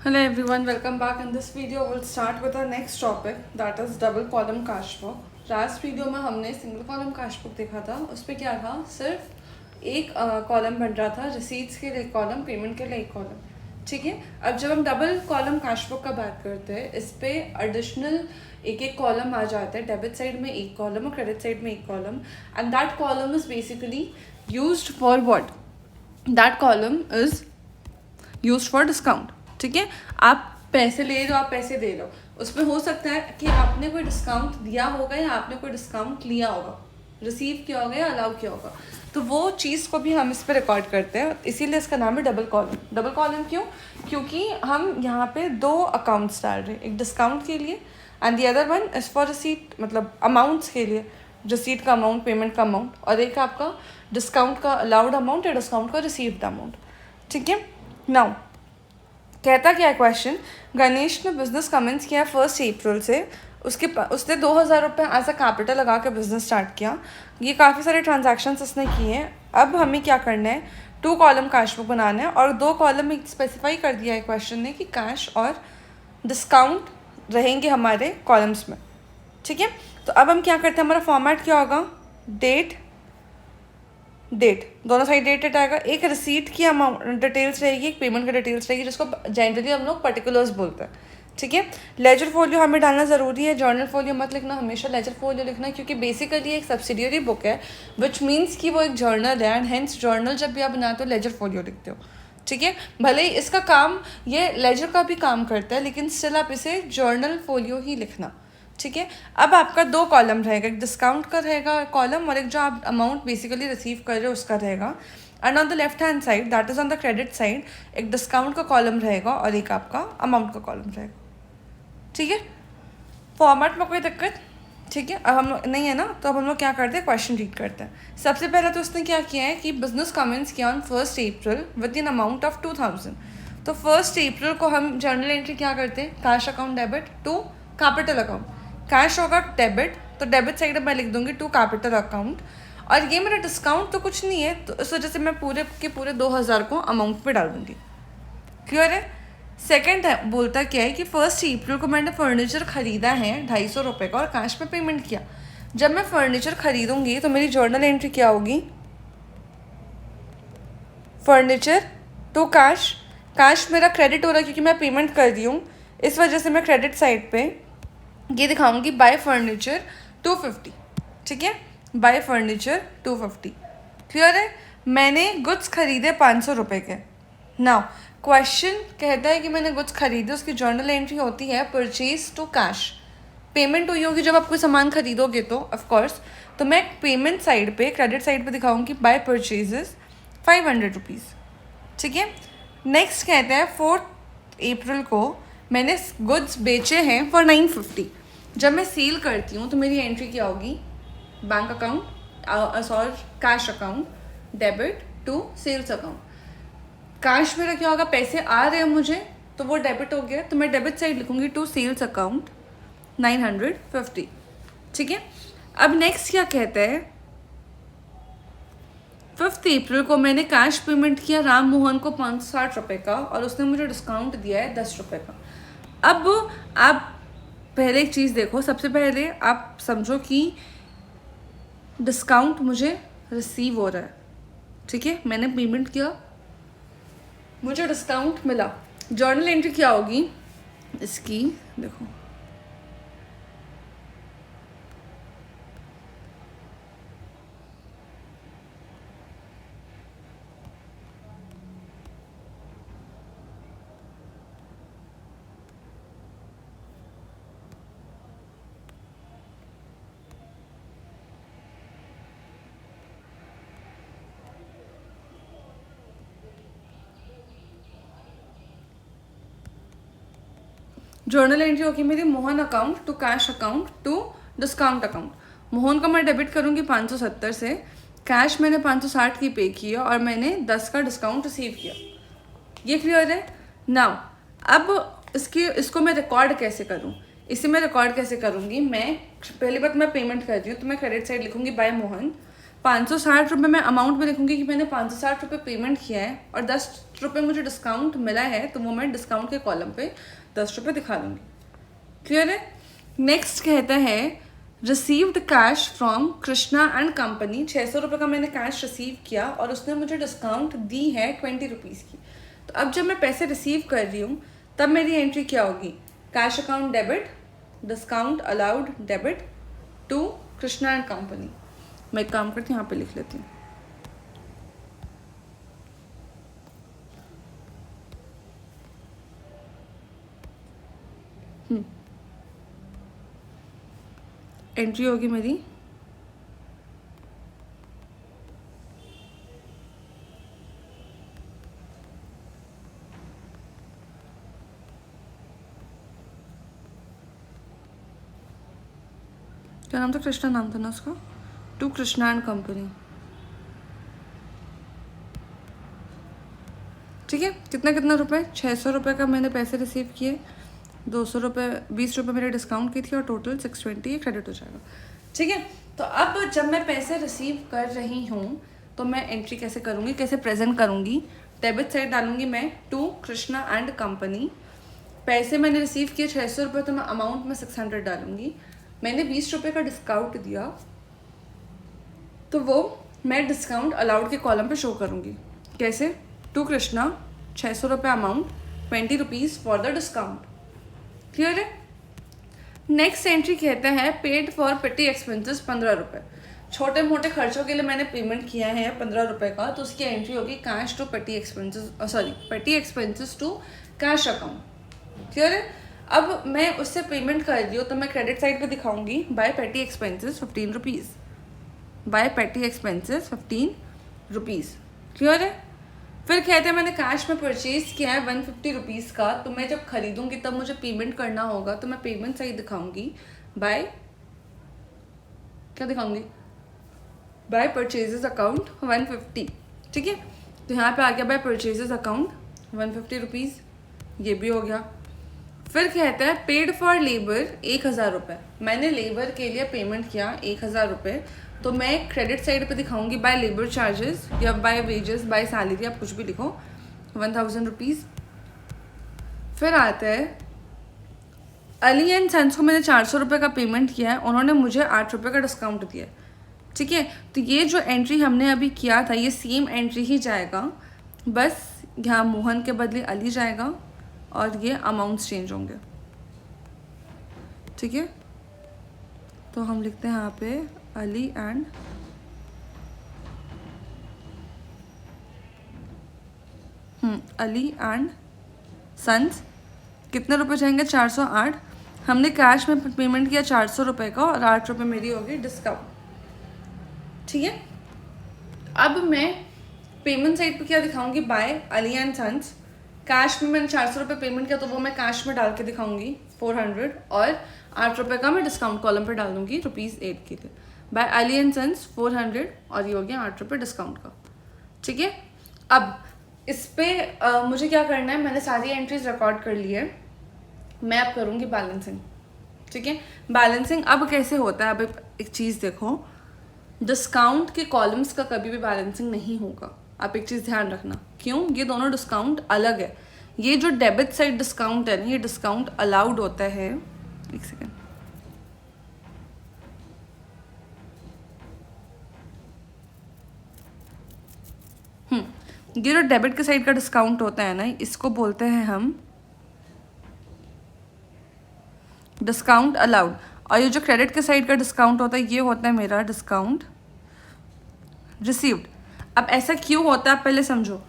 Hello everyone, welcome back. In this video we'll start with our next topic, that is double column cash book. Last video में हमने single column cash book देखा था. उस पर क्या था, सिर्फ एक कॉलम बन रहा था, रिसीट्स के लिए एक कॉलम, पेमेंट के लिए एक कॉलम. ठीक है. अब जब हम डबल कॉलम कैश बुक का बात करते हैं, इस पे एडिशनल एक एक कॉलम आ जाता है. डेबिट साइड में एक कॉलम और क्रेडिट साइड में एक column, and that column is basically used for what? That column is used for discount. ठीक है. आप पैसे ले रहे हो, आप पैसे दे रहे हो, उसमें हो सकता है कि आपने कोई डिस्काउंट दिया होगा या आपने कोई डिस्काउंट लिया होगा, रिसीव किया होगा या अलाउ किया होगा. तो वो चीज़ को भी हम इस पर रिकॉर्ड करते हैं, इसीलिए इसका नाम है डबल कॉलम. डबल कॉलम क्यों? क्योंकि हम यहाँ पे दो अकाउंट्स डाल रहे हैं, एक डिस्काउंट के लिए and the other one is for receipt, मतलब अमाउंट्स के लिए, रिसीट का अमाउंट, पेमेंट का अमाउंट, और एक आपका डिस्काउंट का अलाउड अमाउंट या डिस्काउंट का रिसीव्ड अमाउंट. ठीक है. नाउ कहता क्या है क्वेश्चन, गणेश ने बिजनेस कमेंस किया 1 अप्रैल से. उसने 2,000 रुपये एज अ कैपिटल लगा के बिजनेस स्टार्ट किया. ये काफ़ी सारे ट्रांजैक्शंस उसने किए हैं. अब हमें क्या करना है, 2 कॉलम कैश बुक बनाना है, और 2 कॉलम में स्पेसिफाई कर दिया है क्वेश्चन ने कि कैश और डिस्काउंट रहेंगे हमारे कॉलम्स में. ठीक है. तो अब हम क्या करते हैं, हमारा फॉर्मेट क्या होगा, डेट दोनों साइड डेट आएगा. एक रिसीट की अमाउंट डिटेल्स रहेगी, एक पेमेंट की डिटेल्स रहेगी, जिसको जनरली हम लोग पर्टिकुलर्स बोलते हैं. ठीक है. लेजर फोलियो हमें डालना ज़रूरी है, जर्नल फोलियो मत लिखना, हमेशा लेजर फोलियो लिखना, क्योंकि बेसिकली एक सब्सिडियरी बुक है, विच मीन्स कि वो एक जर्नल है, एंड हेंस जर्नल जब भी आप बनाते हो लेजर फोलियो लिखते हो. ठीक है. भले ही इसका काम ये लेजर का भी काम करता है, लेकिन स्टिल आप इसे जर्नल फोलियो ही लिखना. ठीक है. अब आपका 2 कॉलम रहेगा, एक डिस्काउंट का रहेगा कॉलम, और एक जो आप अमाउंट बेसिकली रिसीव कर रहे हो उसका रहेगा. And on the left hand side, that is on the credit side, एक डिस्काउंट का कॉलम रहेगा और एक आपका अमाउंट का कॉलम रहेगा. ठीक है. फॉर्मेट में कोई दिक्कत? ठीक है. अब हम लोग नहीं है ना, तो अब हम लोग क्या करते हैं, क्वेश्चन रीड करते हैं. सबसे पहले तो उसने क्या किया है कि बिजनेस कमेंस किया on 1 April with in amount of 2,000. तो 1 अप्रैल को हम जर्नल एंट्री क्या करते हैं, cash account debit to capital account. Cash होगा डेबिट, तो डेबिट साइड मैं लिख दूंगी टू कैपिटल अकाउंट. और ये मेरा डिस्काउंट तो कुछ नहीं है, तो इस वजह से मैं पूरे के पूरे 2,000 को अमाउंट पे डाल दूंगी. क्लियर है. सेकेंड है, बोलता क्या है कि 1 अप्रैल को मैंने फर्नीचर खरीदा है 250 रुपये का और कैश में पेमेंट किया. जब मैं फर्नीचर खरीदूंगी तो मेरी जर्नल एंट्री क्या होगी, फर्नीचर टू कैश. कैश मेरा क्रेडिट हो रहा है क्योंकि मैं पेमेंट कर दी हूँ, इस वजह से मैं क्रेडिट साइड पे ये दिखाऊंगी बाय फर्नीचर 250. ठीक है. Bye furniture 250. क्लियर है. मैंने गुड्स खरीदे 500 रुपये के. नाउ क्वेश्चन कहता है कि मैंने गुड्स खरीदे, उसकी जर्नल एंट्री होती है परचेज टू कैश. पेमेंट हुई होगी जब आप कोई सामान खरीदोगे तो ऑफकोर्स, तो मैं पेमेंट साइड पे, क्रेडिट साइड पे दिखाऊंगी बाय परचेजेस 500 रुपीज़. ठीक है. नेक्स्ट कहता है 4 अप्रैल को मैंने गुड्स बेचे हैं फॉर 950. जब मैं सेल करती हूँ तो मेरी एंट्री क्या होगी, bank account sorry cash account debit to sales account. Cash मेरा क्या होगा, पैसे आ रहे हैं मुझे, तो वो डेबिट हो गया, तो मैं डेबिट साइड लिखूंगी टू सेल्स अकाउंट 950. ठीक है. अब नेक्स्ट क्या कहता है, 5 अप्रैल को मैंने कैश पेमेंट किया राम मोहन को 560 रुपये का, और उसने मुझे डिस्काउंट दिया है 10 रुपये का. अब आप पहले एक चीज़ देखो, सबसे पहले आप समझो कि डिस्काउंट मुझे रिसीव हो रहा है. ठीक है. मैंने पेमेंट किया, मुझे डिस्काउंट मिला. जर्नल एंट्री क्या होगी इसकी, देखो जर्नल एंट्री होगी मेरी Mohan account to cash account to discount account. Mohan का मैं डेबिट करूँगी 570 से, कैश मैंने 560 की पे किया और मैंने 10 का डिस्काउंट रिसीव किया. ये क्लियर है. नाउ अब इसको मैं रिकॉर्ड कैसे करूँ, मैं रिकॉर्ड कैसे करूँगी, मैं पहली बात मैं पेमेंट कर रही हूँ, तो मैं क्रेडिट साइड लिखूँगी बाय मोहन. ₹560 मैं अमाउंट में लिखूंगी कि मैंने ₹560 पेमेंट किया है और ₹10 मुझे डिस्काउंट मिला है, तो वो मैं डिस्काउंट के कॉलम पे ₹10 दिखा दूंगी। क्लियर है? नेक्स्ट कहता है received cash from Krishna and company. ₹600 का मैंने कैश रिसीव किया और उसने मुझे डिस्काउंट दी है ₹20 की। तो अब जब मैं पैसे रिसीव कर रही हूँ तब मेरी एंट्री क्या होगी? Cash account debit, discount allowed debit to Krishna and company. मैं एक काम करती हूँ, यहाँ पे लिख लेती हूँ। एंट्री होगी मेरी क्या नाम था? कृष्णा नाम था ना उसका। To Krishna and company. ठीक है, कितना कितना रुपए? ₹600 का मैंने पैसे रिसीव किए, ₹20 मेरे डिस्काउंट की थी और टोटल 620 क्रेडिट हो जाएगा। ठीक है, तो अब जब मैं पैसे रिसीव कर रही हूँ तो मैं एंट्री कैसे करूँगी, कैसे प्रेजेंट करूँगी? डेबिट साइड डालूंगी मैं टू कृष्णा एंड कंपनी। पैसे मैंने रिसीव किए ₹600, तो मैं अमाउंट में 600 डालूंगी। मैंने ₹20 का डिस्काउंट दिया तो वो मैं डिस्काउंट अलाउड के कॉलम पे शो करूँगी। कैसे? To Krishna ₹600 amount, ₹20 for the discount. Clear है? नेक्स्ट एंट्री कहते हैं पेड फॉर पेटी एक्सपेंसेस ₹15। छोटे मोटे खर्चों के लिए मैंने पेमेंट किया है ₹15 का, तो उसकी एंट्री होगी cash to petty expenses, petty expenses to cash account. Clear है? अब मैं उससे पेमेंट कर रही हूँ तो मैं क्रेडिट साइड पे दिखाऊंगी बाय पेटी एक्सपेंसेस ₹15, बाय पेटी एक्सपेंसेस ₹15। क्लियर है? फिर कहते हैं मैंने कैश में परचेज किया है ₹150 का, तो मैं जब खरीदूंगी तब मुझे पेमेंट करना होगा, तो मैं पेमेंट साइड दिखाऊंगी बाय, क्या दिखाऊंगी? By purchases account 150। ठीक है, तो यहाँ पे आ गया बाय परचेजेस अकाउंट ₹150, ये भी हो गया। फिर कहता है पेड फॉर लेबर ₹1000। मैंने लेबर के लिए पेमेंट किया ₹1000, तो मैं क्रेडिट साइड पे दिखाऊंगी बाय लेबर चार्जेस या बाय वेजेस, बाय सैलरी, आप कुछ भी लिखो, ₹1000। फिर आता है अली एंड सन्स को मैंने ₹400 का पेमेंट किया है, उन्होंने मुझे ₹8 का डिस्काउंट दिया। ठीक है, तो ये जो एंट्री हमने अभी किया था ये सेम एंट्री ही जाएगा, बस यहाँ मोहन के बदले अली जाएगा और ये अमाउंट्स चेंज होंगे। ठीक है, तो हम लिखते हैं यहाँ पे Ali and Ali and sons. कितने रुपए जाएंगे? 408। हमने कैश में पेमेंट किया ₹400 का और ₹8 मेरी होगी डिस्काउंट। ठीक है, अब मैं पेमेंट साइड पे क्या दिखाऊंगी? By Ali and sons. Cash में मैंने ₹400 पेमेंट किया, तो वो मैं कैश में डाल के दिखाऊंगी 400, और ₹8 का मैं डिस्काउंट कॉलम पे डाल दूंगी ₹8 के लिए। बाय अली एंड सन्स 400 और ये हो गया ₹8 डिस्काउंट का। ठीक है, अब इस पे मुझे क्या करना है? मैंने सारी एंट्रीज रिकॉर्ड कर ली है, मैं अब करूँगी बैलेंसिंग। ठीक है, बैलेंसिंग अब कैसे होता है? अब एक चीज़ देखो, डिस्काउंट के कॉलम्स का कभी भी बैलेंसिंग नहीं होगा। आप एक चीज़ ध्यान रखना, क्यों? ये दोनों डिस्काउंट अलग है। ये जो डेबिट साइड डिस्काउंट है ना, ये डिस्काउंट अलाउड होता है। एक सेकेंड, ये जो डेबिट के साइड का डिस्काउंट होता है ना, इसको बोलते हैं हम डिस्काउंट अलाउड, और ये जो क्रेडिट के साइड का डिस्काउंट होता है ये होता है मेरा डिस्काउंट रिसीव्ड। अब ऐसा क्यों होता है आप पहले समझो।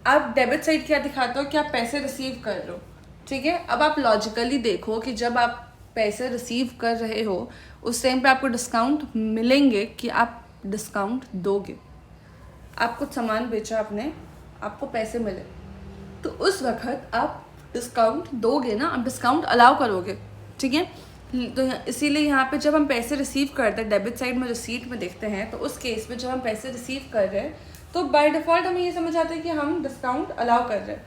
आप डेबिट साइड क्या दिखाते हो कि आप पैसे रिसीव कर रहे हो। ठीक है, अब आप लॉजिकली देखो कि जब आप पैसे रिसीव कर रहे हो उस टाइम पे आपको डिस्काउंट मिलेंगे कि आप डिस्काउंट दोगे। आप कुछ सामान बेचा आपने, आपको पैसे मिले, तो उस वक्त आप डिस्काउंट दोगे ना, आप डिस्काउंट अलाउ करोगे। ठीक है, तो इसीलिए यहाँ पे जब हम पैसे रिसीव करते हैं डेबिट साइड में रिसीट में देखते हैं, तो उस केस में जब हम पैसे रिसीव कर रहे हैं तो बाय डिफ़ॉल्ट हमें ये समझ आता है कि हम डिस्काउंट अलाउ कर रहे हैं।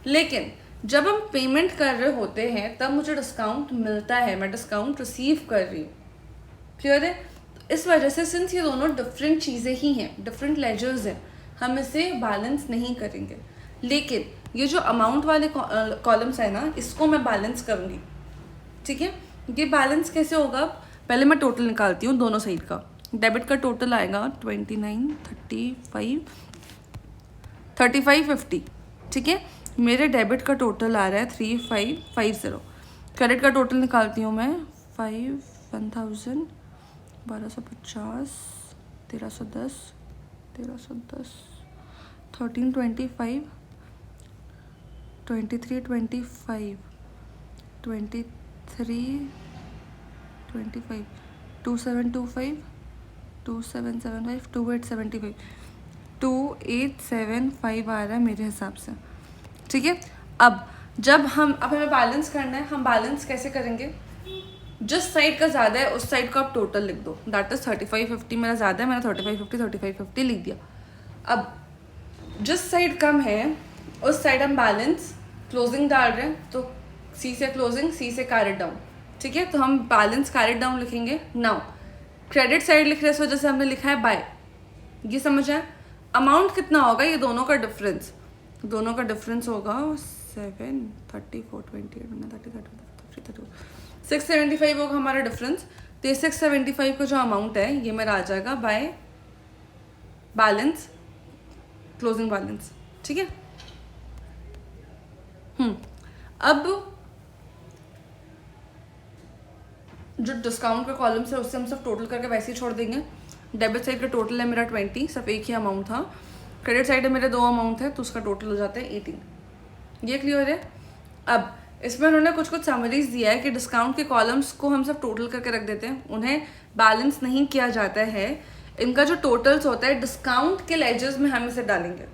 लेकिन जब हम पेमेंट कर रहे होते हैं तब मुझे डिस्काउंट मिलता है, मैं डिस्काउंट रिसीव कर रही हूँ। क्लियर है? इस वजह से सिंस ये दोनों डिफरेंट चीज़ें ही हैं, डिफरेंट लेजर्स हैं, हम इसे बैलेंस नहीं करेंगे। लेकिन ये जो अमाउंट वाले कॉलम्स है ना, इसको मैं बैलेंस करूँगी, ठीक है। ये बैलेंस कैसे होगा? पहले मैं टोटल निकालती हूँ दोनों साइड का। डेबिट का टोटल आएगा 29, 35, 50, ठीक है। मेरे डेबिट का टोटल आ रहा है 3550। क्रेडिट का टोटल निकालती हूँ मैं 1000, 1250, 1310, 1325, 23, 25, 23, 25, 2725, 2775, 2875, 2875 आ रहा है मेरे हिसाब से, ठीक है। अब हमें बैलेंस करना है, हम बैलेंस कैसे करेंगे? जिस साइड का ज़्यादा है उस साइड का आप टोटल लिख दो, दैट इज 3550 मेरा ज़्यादा है, मैंने 3550 लिख दिया। अब जिस साइड कम है उस साइड हम बैलेंस क्लोजिंग डाल रहे हैं, तो सी से क्लोजिंग, सी से कैरेट डाउन, ठीक है। तो हम बैलेंस कैरेट डाउन लिखेंगे। नाउ क्रेडिट साइड लिख रहे हैं इस वजह से हमने लिखा है बाय, ये समझ आए। अमाउंट कितना होगा? ये दोनों का डिफरेंस होगा 7, 34, 28, 30, 675 होगा हमारा डिफरेंस। तो 675 का जो अमाउंट है ये मेरा आ जाएगा बाय बैलेंस क्लोजिंग बैलेंस, ठीक है। अब जो डिस्काउंट का कॉलम्स है उससे हम सब टोटल करके वैसे ही छोड़ देंगे। डेबिट साइड का टोटल है मेरा 20, सिर्फ एक ही अमाउंट था। क्रेडिट साइड में मेरे 2 अमाउंट है, तो उसका टोटल हो जाता है 18। ये क्लियर है? अब इसमें उन्होंने कुछ समरीज दिया है कि डिस्काउंट के कॉलम्स को हम सब टोटल करके रख देते हैं, उन्हें बैलेंस नहीं किया जाता है। इनका जो टोटल्स होता है डिस्काउंट के लेजर्स में हम इसे डालेंगे।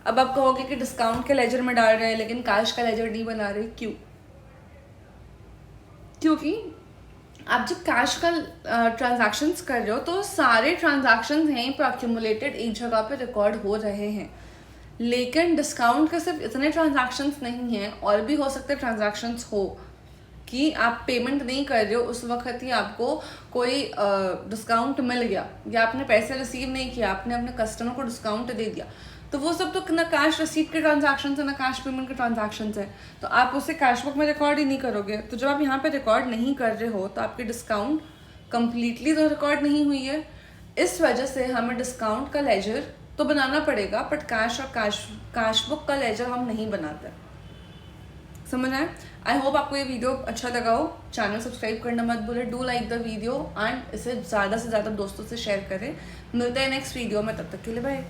अब आप कहोगे कि डिस्काउंट के लेजर में डाल रहे हैं लेकिन कैश का लेजर नहीं बना रहे, क्यों? क्योंकि आप जब कैश का ट्रांजैक्शंस कर रहे हो तो सारे ट्रांजैक्शंस यहीं पर अक्यूमुलेटेड एक जगह पे रिकॉर्ड हो रहे हैं। लेकिन डिस्काउंट के सिर्फ इतने ट्रांजैक्शंस नहीं हैं, और भी हो सकते ट्रांजैक्शंस हो कि आप पेमेंट नहीं कर रहे हो, उस वक्त ही आपको कोई डिस्काउंट मिल गया, या आपने पैसे रिसीव नहीं किया, आपने अपने कस्टमर को डिस्काउंट दे दिया, तो वो सब तो ना कैश रिसीट के ट्रांजैक्शन है ना कैश पेमेंट के ट्रांजैक्शन है, तो आप उसे कैश बुक में रिकॉर्ड ही नहीं करोगे। तो जब आप यहाँ पे रिकॉर्ड नहीं कर रहे हो तो आपकी डिस्काउंट कंप्लीटली तो रिकॉर्ड नहीं हुई है। इस वजह से हमें डिस्काउंट का लेजर तो बनाना पड़ेगा, बट कैश बुक का लेजर हम नहीं बनाते। समझ आए? आई होप आपको ये वीडियो अच्छा लगा हो। चैनल सब्सक्राइब करना मत भूले, do like the video and इसे ज़्यादा से ज़्यादा दोस्तों से शेयर करें। मिलते हैं नेक्स्ट वीडियो में, तब तक के लिए बाय।